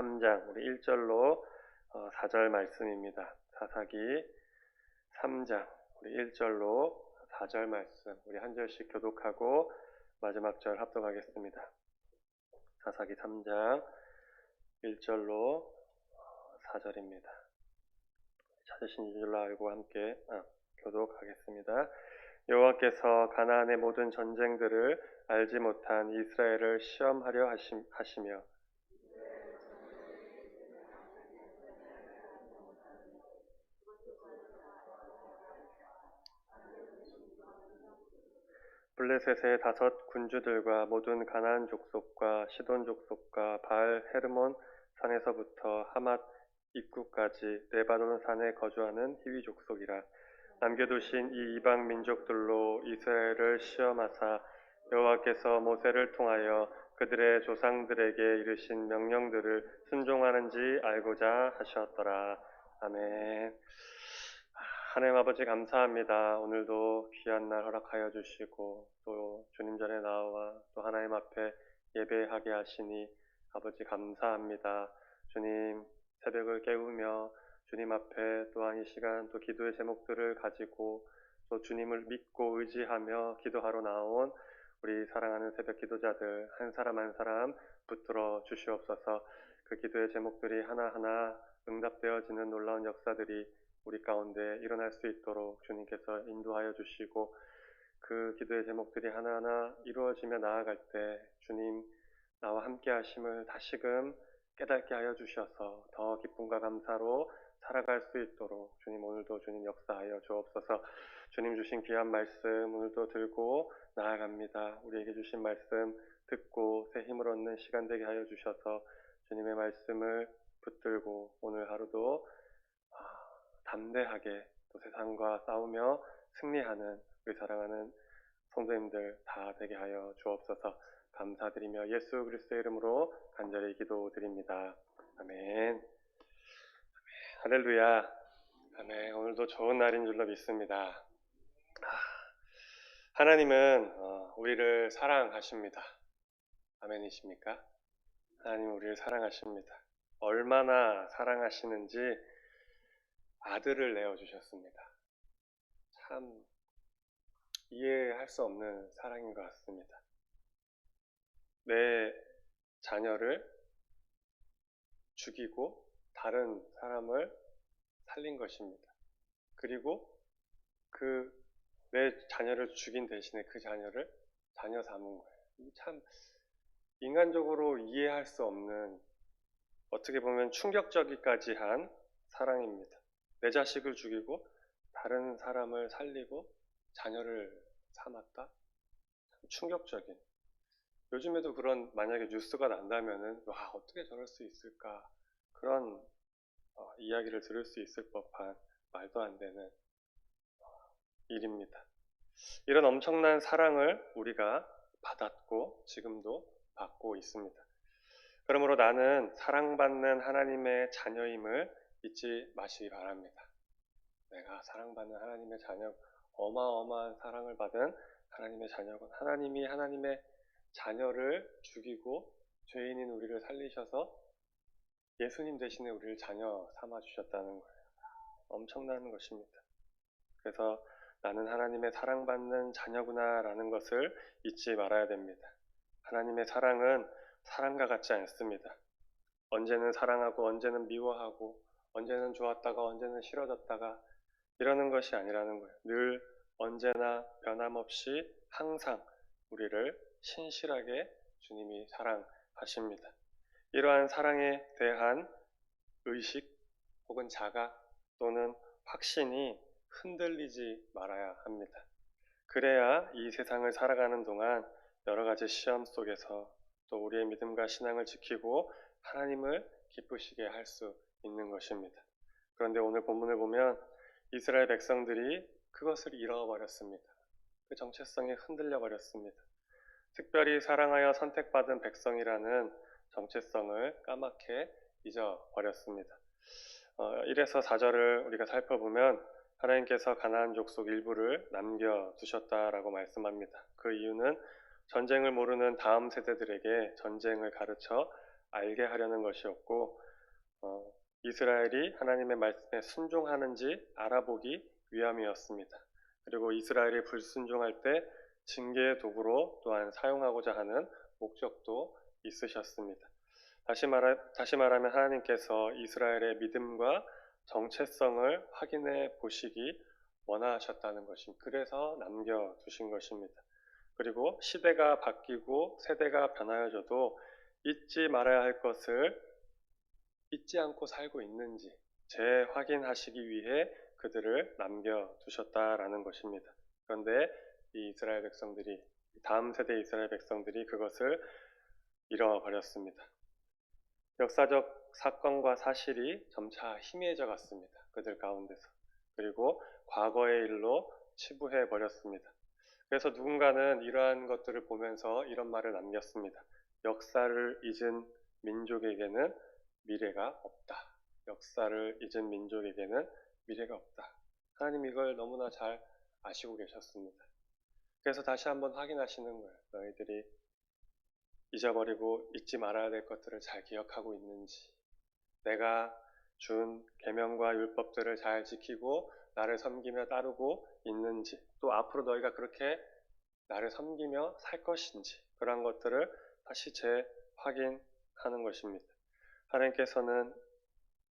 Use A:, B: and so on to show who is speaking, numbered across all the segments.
A: 3장 우리 1절로 4절 말씀입니다. 사사기 3장 우리 1절로 4절 말씀 우리 한 절씩 교독하고 마지막 절 합독하겠습니다. 사사기 3장 1절로 4절입니다. 찾으신 줄로 알고 함께 교독하겠습니다. 여호와께서 가나안의 모든 전쟁들을 알지 못한 이스라엘을 시험하려 하시며 블레셋의 5 군주들과 모든 가나안 족속과 시돈 족속과 바알 헤르몬 산에서부터 하맛 입구까지 레바논 산에 거주하는 히위 족속이라. 남겨두신 이 이방 민족들로 이스라엘을 시험하사 여호와께서 모세를 통하여 그들의 조상들에게 이르신 명령들을 순종하는지 알고자 하셨더라. 아멘. 하나님 아버지 감사합니다. 오늘도 귀한 날 허락하여 주시고 또 주님 전에 나와 또 하나님 앞에 예배하게 하시니 아버지 감사합니다. 주님 새벽을 깨우며 주님 앞에 또한 이 시간 또 기도의 제목들을 가지고 또 주님을 믿고 의지하며 기도하러 나온 우리 사랑하는 새벽 기도자들 한 사람 한 사람 붙들어 주시옵소서. 그 기도의 제목들이 하나하나 응답되어지는 놀라운 역사들이 우리 가운데 일어날 수 있도록 주님께서 인도하여 주시고 그 기도의 제목들이 하나하나 이루어지며 나아갈 때 주님 나와 함께 하심을 다시금 깨닫게 하여 주셔서 더 기쁨과 감사로 살아갈 수 있도록 주님 오늘도 주님 역사하여 주옵소서. 주님 주신 귀한 말씀 오늘도 들고 나아갑니다. 우리에게 주신 말씀 듣고 새 힘을 얻는 시간 되게 하여 주셔서 주님의 말씀을 붙들고 오늘 하루도 담대하게 또 세상과 싸우며 승리하는 우리 사랑하는 성도님들 다 되게 하여 주옵소서. 감사드리며 예수 그리스도의 이름으로 간절히 기도드립니다. 아멘. 할렐루야. 아멘. 오늘도 좋은 날인 줄로 믿습니다. 하나님은 우리를 사랑하십니다. 아멘이십니까? 하나님 우리를 사랑하십니다. 얼마나 사랑하시는지 아들을 내어주셨습니다. 참 이해할 수 없는 사랑인 것 같습니다. 내 자녀를 죽이고 다른 사람을 살린 것입니다. 그리고 내 자녀를 죽인 대신에 그 자녀를 자녀 삼은 거예요. 참 인간적으로 이해할 수 없는 어떻게 보면 충격적이까지 한 사랑입니다. 내 자식을 죽이고 다른 사람을 살리고 자녀를 삼았다? 충격적인. 요즘에도 그런 만약에 뉴스가 난다면은 와 어떻게 저럴 수 있을까 그런 이야기를 들을 수 있을 법한 말도 안 되는 일입니다. 이런 엄청난 사랑을 우리가 받았고 지금도 받고 있습니다. 그러므로 나는 사랑받는 하나님의 자녀임을 잊지 마시기 바랍니다. 내가 사랑받는 하나님의 자녀, 어마어마한 사랑을 받은 하나님의 자녀군. 하나님이 하나님의 자녀를 죽이고 죄인인 우리를 살리셔서 예수님 대신에 우리를 자녀 삼아주셨다는 거예요. 엄청난 것입니다. 그래서 나는 하나님의 사랑받는 자녀구나 라는 것을 잊지 말아야 됩니다. 하나님의 사랑은 사랑과 같지 않습니다. 언제는 사랑하고 언제는 미워하고 언제는 좋았다가 언제는 싫어졌다가 이러는 것이 아니라는 거예요. 늘 언제나 변함없이 항상 우리를 신실하게 주님이 사랑하십니다. 이러한 사랑에 대한 의식 혹은 자각 또는 확신이 흔들리지 말아야 합니다. 그래야 이 세상을 살아가는 동안 여러 가지 시험 속에서 또 우리의 믿음과 신앙을 지키고 하나님을 기쁘시게 할 수 있는 것입니다. 그런데 오늘 본문을 보면 이스라엘 백성들이 그것을 잃어버렸습니다. 그 정체성에 흔들려 버렸습니다. 특별히 사랑하여 선택받은 백성이라는 정체성을 까맣게 잊어버렸습니다. 1에서 4절을 우리가 살펴보면 하나님께서 가나안 족속 일부를 남겨두셨다라고 말씀합니다. 그 이유는 전쟁을 모르는 다음 세대들에게 전쟁을 가르쳐 알게 하려는 것이었고 이스라엘이 하나님의 말씀에 순종하는지 알아보기 위함이었습니다. 그리고 이스라엘이 불순종할 때 징계의 도구로 또한 사용하고자 하는 목적도 있으셨습니다. 다시 말하면 하나님께서 이스라엘의 믿음과 정체성을 확인해 보시기 원하셨다는 것입니다. 그래서 남겨두신 것입니다. 그리고 시대가 바뀌고 세대가 변하여져도 잊지 말아야 할 것을 잊지 않고 살고 있는지 재확인하시기 위해 그들을 남겨두셨다라는 것입니다. 그런데 이 이스라엘 백성들이, 다음 세대 이스라엘 백성들이 그것을 잃어버렸습니다. 역사적 사건과 사실이 점차 희미해져 갔습니다. 그들 가운데서. 그리고 과거의 일로 치부해 버렸습니다. 그래서 누군가는 이러한 것들을 보면서 이런 말을 남겼습니다. 역사를 잊은 민족에게는 미래가 없다. 역사를 잊은 민족에게는 미래가 없다. 하나님 이걸 너무나 잘 아시고 계셨습니다. 그래서 다시 한번 확인하시는 거예요. 너희들이 잊어버리고 잊지 말아야 될 것들을 잘 기억하고 있는지, 내가 준 계명과 율법들을 잘 지키고 나를 섬기며 따르고 있는지, 또 앞으로 너희가 그렇게 나를 섬기며 살 것인지, 그런 것들을 다시 재확인하는 것입니다. 하나님께서는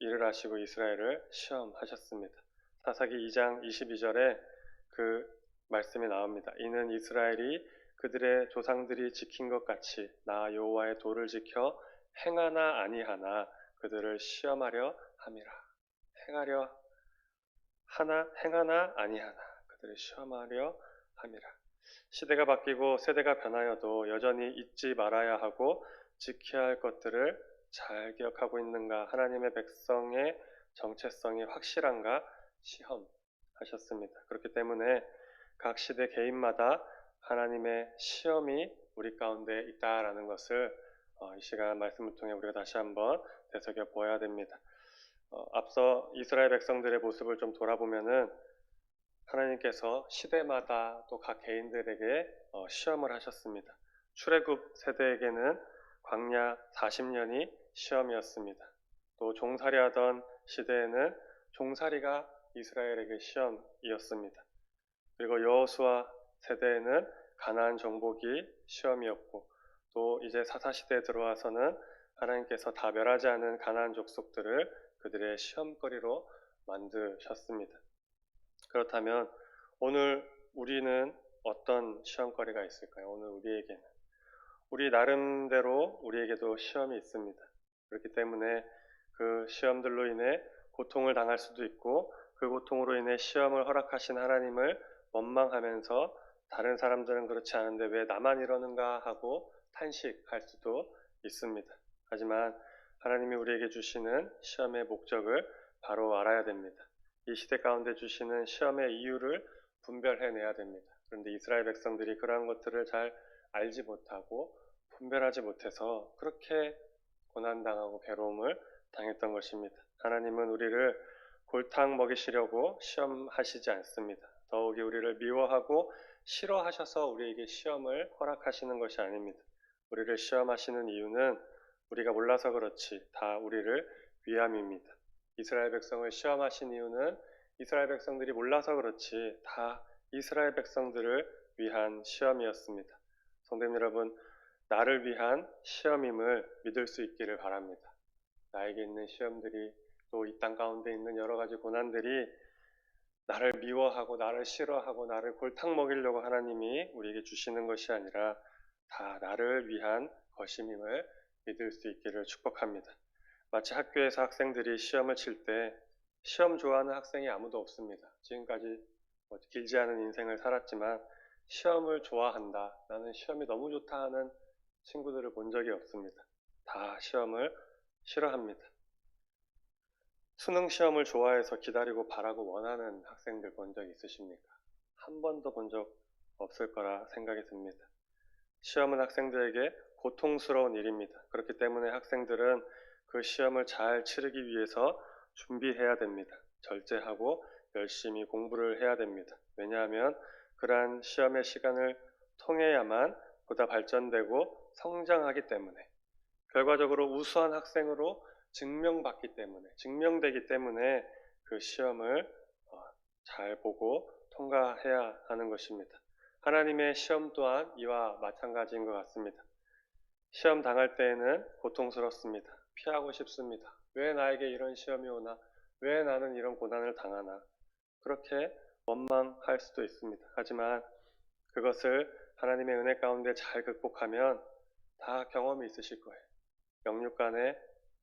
A: 이를 하시고 이스라엘을 시험하셨습니다. 사사기 2장 22절에 그 말씀이 나옵니다. 이는 이스라엘이 그들의 조상들이 지킨 것 같이 나 여호와의 도를 지켜 행하나 아니하나 그들을 시험하려 함이라. 행하나 아니하나 그들을 시험하려 함이라. 시대가 바뀌고 세대가 변하여도 여전히 잊지 말아야 하고 지켜야 할 것들을 잘 기억하고 있는가, 하나님의 백성의 정체성이 확실한가 시험하셨습니다. 그렇기 때문에 각 시대 개인마다 하나님의 시험이 우리 가운데 있다라는 것을 이 시간 말씀을 통해 우리가 다시 한번 되새겨 보아야 됩니다. 앞서 이스라엘 백성들의 모습을 좀 돌아보면은 하나님께서 시대마다 또 각 개인들에게 시험을 하셨습니다. 출애굽 세대에게는 광야 40년이 시험이었습니다. 또 종살이 하던 시대에는 종살이가 이스라엘에게 시험이었습니다. 그리고 여호수아 세대에는 가나안 정복이 시험이었고, 또 이제 사사시대에 들어와서는 하나님께서 다 멸하지 않은 가나안 족속들을 그들의 시험거리로 만드셨습니다. 그렇다면 오늘 우리는 어떤 시험거리가 있을까요? 오늘 우리에게는 우리 나름대로 우리에게도 시험이 있습니다. 그렇기 때문에 그 시험들로 인해 고통을 당할 수도 있고, 그 고통으로 인해 시험을 허락하신 하나님을 원망하면서 다른 사람들은 그렇지 않은데 왜 나만 이러는가 하고 탄식할 수도 있습니다. 하지만 하나님이 우리에게 주시는 시험의 목적을 바로 알아야 됩니다. 이 시대 가운데 주시는 시험의 이유를 분별해내야 됩니다. 그런데 이스라엘 백성들이 그러한 것들을 잘 알지 못하고 분별하지 못해서 그렇게 고난당하고 괴로움을 당했던 것입니다. 하나님은 우리를 골탕 먹이시려고 시험하시지 않습니다. 더욱이 우리를 미워하고 싫어하셔서 우리에게 시험을 허락하시는 것이 아닙니다. 우리를 시험하시는 이유는 우리가 몰라서 그렇지 다 우리를 위함입니다. 이스라엘 백성을 시험하신 이유는 이스라엘 백성들이 몰라서 그렇지 다 이스라엘 백성들을 위한 시험이었습니다. 성도님 여러분, 나를 위한 시험임을 믿을 수 있기를 바랍니다. 나에게 있는 시험들이, 또 이 땅 가운데 있는 여러 가지 고난들이 나를 미워하고 나를 싫어하고 나를 골탕 먹이려고 하나님이 우리에게 주시는 것이 아니라 다 나를 위한 것임임을 믿을 수 있기를 축복합니다. 마치 학교에서 학생들이 시험을 칠 때 시험 좋아하는 학생이 아무도 없습니다. 지금까지 길지 않은 인생을 살았지만 시험을 좋아한다, 나는 시험이 너무 좋다 하는 친구들을 본 적이 없습니다. 다 시험을 싫어합니다. 수능 시험을 좋아해서 기다리고 바라고 원하는 학생들 본 적 있으십니까? 한 번도 본 적 없을 거라 생각이 듭니다. 시험은 학생들에게 고통스러운 일입니다. 그렇기 때문에 학생들은 그 시험을 잘 치르기 위해서 준비해야 됩니다. 절제하고 열심히 공부를 해야 됩니다. 왜냐하면 그러한 시험의 시간을 통해야만 보다 발전되고 성장하기 때문에, 결과적으로 우수한 학생으로 증명되기 때문에 그 시험을 잘 보고 통과해야 하는 것입니다. 하나님의 시험 또한 이와 마찬가지인 것 같습니다. 시험 당할 때에는 고통스럽습니다. 피하고 싶습니다. 왜 나에게 이런 시험이 오나? 왜 나는 이런 고난을 당하나? 그렇게 원망할 수도 있습니다. 하지만 그것을 하나님의 은혜 가운데 잘 극복하면 다 경험이 있으실 거예요. 영육 간의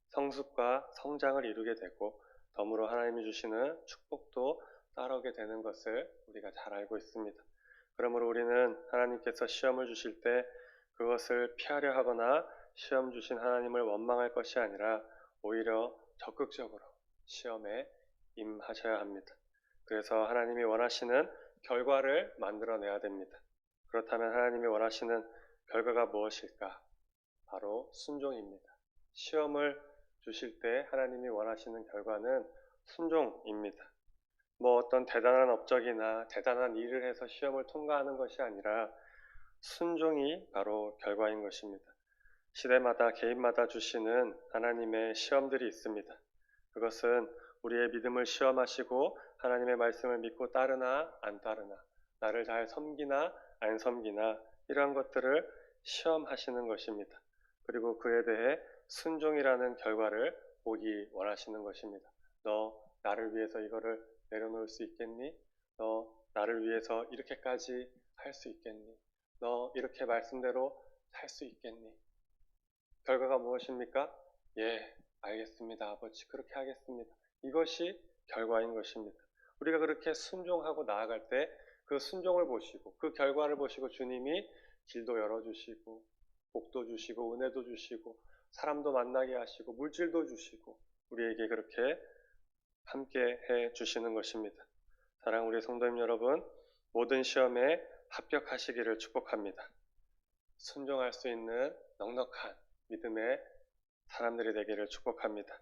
A: 성숙과 성장을 이루게 되고 덤으로 하나님이 주시는 축복도 따라오게 되는 것을 우리가 잘 알고 있습니다. 그러므로 우리는 하나님께서 시험을 주실 때 그것을 피하려 하거나 시험 주신 하나님을 원망할 것이 아니라 오히려 적극적으로 시험에 임하셔야 합니다. 그래서 하나님이 원하시는 결과를 만들어내야 됩니다. 그렇다면 하나님이 원하시는 결과가 무엇일까? 바로 순종입니다. 시험을 주실 때 하나님이 원하시는 결과는 순종입니다. 어떤 대단한 업적이나 대단한 일을 해서 시험을 통과하는 것이 아니라 순종이 바로 결과인 것입니다. 시대마다 개인마다 주시는 하나님의 시험들이 있습니다. 그것은 우리의 믿음을 시험하시고 하나님의 말씀을 믿고 따르나 안 따르나, 나를 잘 섬기나 안 섬기나 이러한 것들을 시험하시는 것입니다. 그리고 그에 대해 순종이라는 결과를 보기 원하시는 것입니다. 너 나를 위해서 이거를 내려놓을 수 있겠니? 너 나를 위해서 이렇게까지 할 수 있겠니? 너 이렇게 말씀대로 살 수 있겠니? 결과가 무엇입니까? 예, 알겠습니다. 아버지, 그렇게 하겠습니다. 이것이 결과인 것입니다. 우리가 그렇게 순종하고 나아갈 때 그 순종을 보시고 그 결과를 보시고 주님이 길도 열어주시고 복도 주시고 은혜도 주시고 사람도 만나게 하시고 물질도 주시고 우리에게 그렇게 함께 해 주시는 것입니다. 사랑하는 우리 성도님 여러분, 모든 시험에 합격하시기를 축복합니다. 순종할 수 있는 넉넉한 믿음의 사람들이 되기를 축복합니다.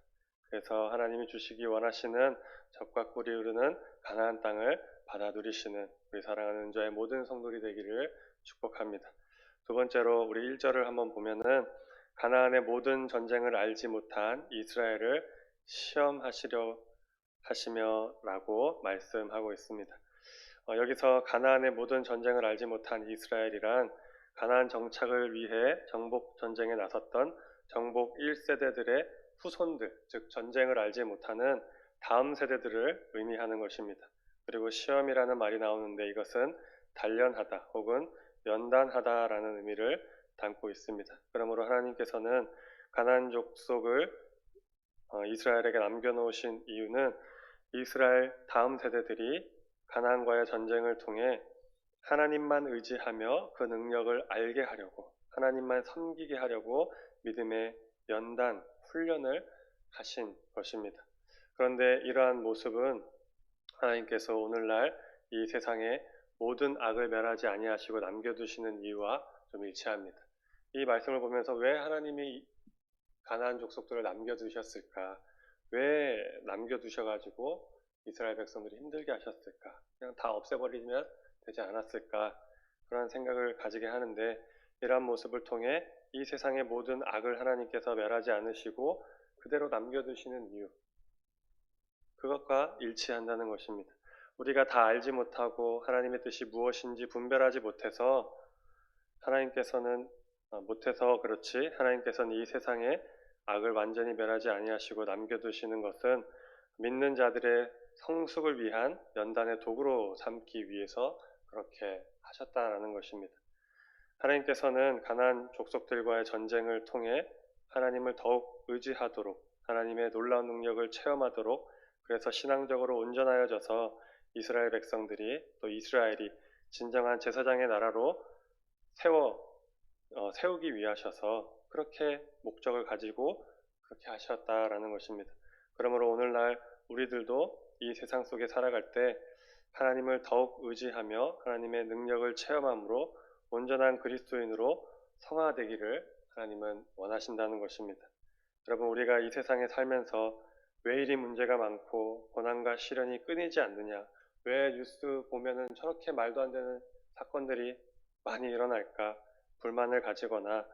A: 그래서 하나님이 주시기 원하시는 젖과 꿀이 흐르는 가나안 땅을 받아 누리시는 우리 사랑하는 자의 모든 성도들이 되기를 축복합니다. 두 번째로 우리 1절을 한번 보면은 가나안의 모든 전쟁을 알지 못한 이스라엘을 시험하시려 하시며라고 말씀하고 있습니다. 여기서 가나안의 모든 전쟁을 알지 못한 이스라엘이란 가나안 정착을 위해 정복 전쟁에 나섰던 정복 1세대들의 후손들, 즉 전쟁을 알지 못하는 다음 세대들을 의미하는 것입니다. 그리고 시험이라는 말이 나오는데 이것은 단련하다 혹은 연단하다라는 의미를 담고 있습니다. 그러므로 하나님께서는 가나안 족속을 이스라엘에게 남겨놓으신 이유는 이스라엘 다음 세대들이 가나안과의 전쟁을 통해 하나님만 의지하며 그 능력을 알게 하려고 하나님만 섬기게 하려고 믿음의 연단, 훈련을 하신 것입니다. 그런데 이러한 모습은 하나님께서 오늘날 이 세상에 모든 악을 멸하지 아니하시고 남겨두시는 이유와 좀 일치합니다. 이 말씀을 보면서 왜 하나님이 가나안 족속들을 남겨두셨을까? 왜 남겨두셔가지고 이스라엘 백성들이 힘들게 하셨을까? 그냥 다 없애버리면 되지 않았을까? 그런 생각을 가지게 하는데 이러한 모습을 통해 이 세상의 모든 악을 하나님께서 멸하지 않으시고 그대로 남겨두시는 이유, 그것과 일치한다는 것입니다. 우리가 다 알지 못하고 하나님의 뜻이 무엇인지 분별하지 하나님께서는 그렇지 하나님께서는 이 세상에 악을 완전히 멸하지 아니하시고 남겨두시는 것은 믿는 자들의 성숙을 위한 연단의 도구로 삼기 위해서 그렇게 하셨다라는 것입니다. 하나님께서는 가나안 족속들과의 전쟁을 통해 하나님을 더욱 의지하도록 하나님의 놀라운 능력을 체험하도록 그래서 신앙적으로 온전하여져서 이스라엘 백성들이 또 이스라엘이 진정한 제사장의 나라로 세우기 위하셔서 그렇게 목적을 가지고 그렇게 하셨다라는 것입니다. 그러므로 오늘날 우리들도 이 세상 속에 살아갈 때 하나님을 더욱 의지하며 하나님의 능력을 체험함으로 온전한 그리스도인으로 성화되기를 하나님은 원하신다는 것입니다. 여러분, 우리가 이 세상에 살면서 왜 이리 문제가 많고 고난과 시련이 끊이지 않느냐, 왜 뉴스 보면은 저렇게 말도 안 되는 사건들이 많이 일어날까 불만을 가지거나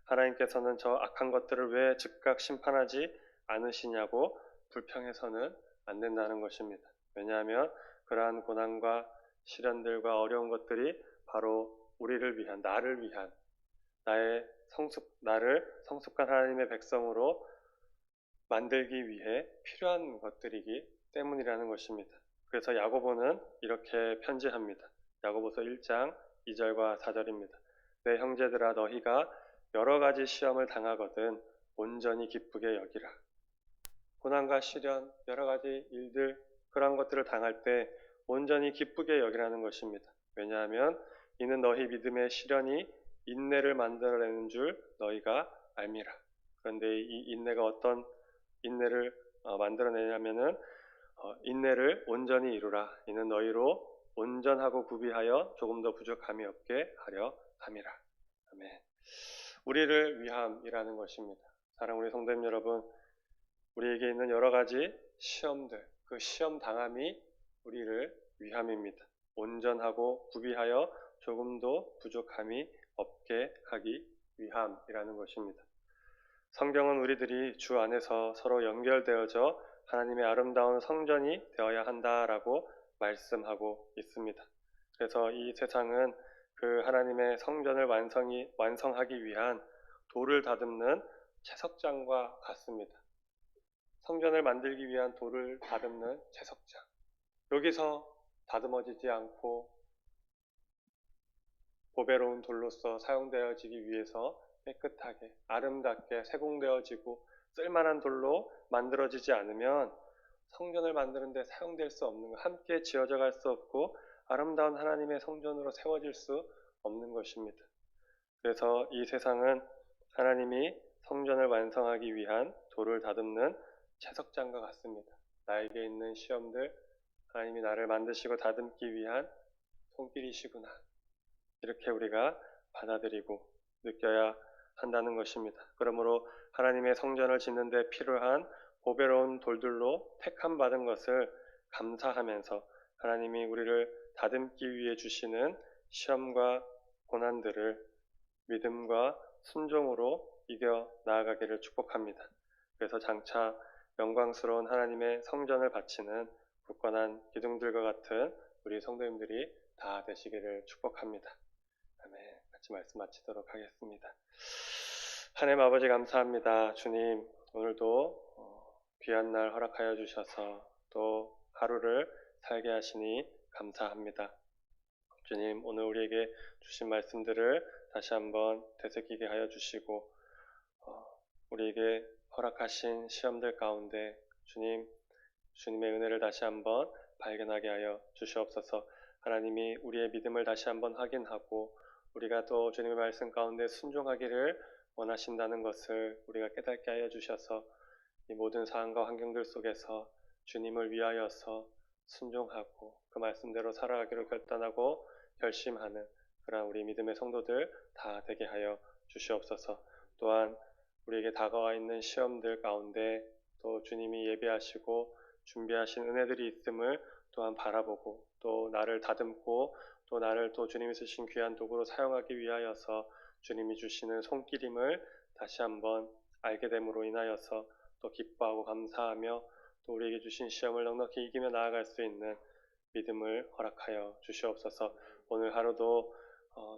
A: 하나님께서는 저 악한 것들을 왜 즉각 심판하지 않으시냐고 불평해서는 안 된다는 것입니다. 왜냐하면 그러한 고난과 시련들과 어려운 것들이 바로 우리를 위한, 나를 위한, 나를 성숙한 하나님의 백성으로 만들기 위해 필요한 것들이기 때문이라는 것입니다. 그래서 야고보는 이렇게 편지합니다. 야고보서 1장 2절과 4절입니다. 내 형제들아 너희가 여러 가지 시험을 당하거든 온전히 기쁘게 여기라. 고난과 시련, 여러 가지 일들, 그런 것들을 당할 때 온전히 기쁘게 여기라는 것입니다. 왜냐하면 이는 너희 믿음의 시련이 인내를 만들어내는 줄 너희가 알미라. 그런데 이 인내가 어떤 인내를 만들어내냐면은 인내를 온전히 이루라. 이는 너희로 온전하고 구비하여 조금 더 부족함이 없게 하려 함이라. 아멘. 우리를 위함이라는 것입니다. 사랑하는 우리 성도님 여러분, 우리에게 있는 여러 가지 시험들, 그 시험 당함이 우리를 위함입니다. 온전하고 구비하여 조금도 부족함이 없게 하기 위함이라는 것입니다. 성경은 우리들이 주 안에서 서로 연결되어져 하나님의 아름다운 성전이 되어야 한다라고 말씀하고 있습니다. 그래서 이 세상은 그 하나님의 성전을 완성하기 위한 돌을 다듬는 채석장과 같습니다. 성전을 만들기 위한 돌을 다듬는 채석장. 여기서 다듬어지지 않고 보배로운 돌로서 사용되어지기 위해서 깨끗하게 아름답게 세공되어지고 쓸만한 돌로 만들어지지 않으면 성전을 만드는 데 사용될 수 없는 것, 함께 지어져 갈 수 없고 아름다운 하나님의 성전으로 세워질 수 없는 것입니다. 그래서 이 세상은 하나님이 성전을 완성하기 위한 돌을 다듬는 채석장과 같습니다. 나에게 있는 시험들, 하나님이 나를 만드시고 다듬기 위한 손길이시구나. 이렇게 우리가 받아들이고 느껴야 한다는 것입니다. 그러므로 하나님의 성전을 짓는 데 필요한 보배로운 돌들로 택함 받은 것을 감사하면서 하나님이 우리를 다듬기 위해 주시는 시험과 고난들을 믿음과 순종으로 이겨 나아가기를 축복합니다. 그래서 장차 영광스러운 하나님의 성전을 바치는 굳건한 기둥들과 같은 우리 성도님들이 다 되시기를 축복합니다. 아멘. 같이 말씀 마치도록 하겠습니다. 하나님 아버지 감사합니다. 주님 오늘도 귀한 날 허락하여 주셔서 또 하루를 살게 하시니 감사합니다. 주님 오늘 우리에게 주신 말씀들을 다시 한번 되새기게 하여 주시고 우리에게 허락하신 시험들 가운데 주님의 은혜를 다시 한번 발견하게 하여 주시옵소서. 하나님이 우리의 믿음을 다시 한번 확인하고 우리가 또 주님의 말씀 가운데 순종하기를 원하신다는 것을 우리가 깨닫게 하여 주셔서 이 모든 상황과 환경들 속에서 주님을 위하여서 순종하고 그 말씀대로 살아가기로 결단하고 결심하는 그러한 우리 믿음의 성도들 다 되게 하여 주시옵소서. 또한 우리에게 다가와 있는 시험들 가운데 또 주님이 예비하시고 준비하신 은혜들이 있음을 또한 바라보고 또 나를 다듬고 또 나를 또 주님이 쓰신 귀한 도구로 사용하기 위하여서 주님이 주시는 손길임을 다시 한번 알게 됨으로 인하여서 또 기뻐하고 감사하며 또 우리에게 주신 시험을 넉넉히 이기며 나아갈 수 있는 믿음을 허락하여 주시옵소서. 오늘 하루도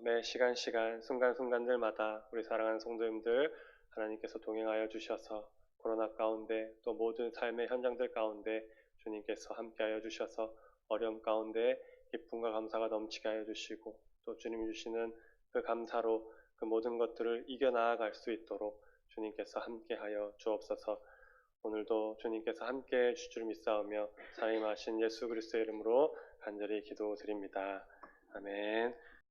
A: 매 시간 순간순간들마다 우리 사랑하는 성도님들 하나님께서 동행하여 주셔서 코로나 가운데 또 모든 삶의 현장들 가운데 주님께서 함께하여 주셔서 어려움 가운데 기쁨과 감사가 넘치게 하여 주시고 또 주님이 주시는 그 감사로 그 모든 것들을 이겨나아갈 수 있도록 주님께서 함께하여 주옵소서. 오늘도 주님께서 함께해 주실 줄 믿사오며 사임하신 예수 그리스도의 이름으로 간절히 기도드립니다. 아멘.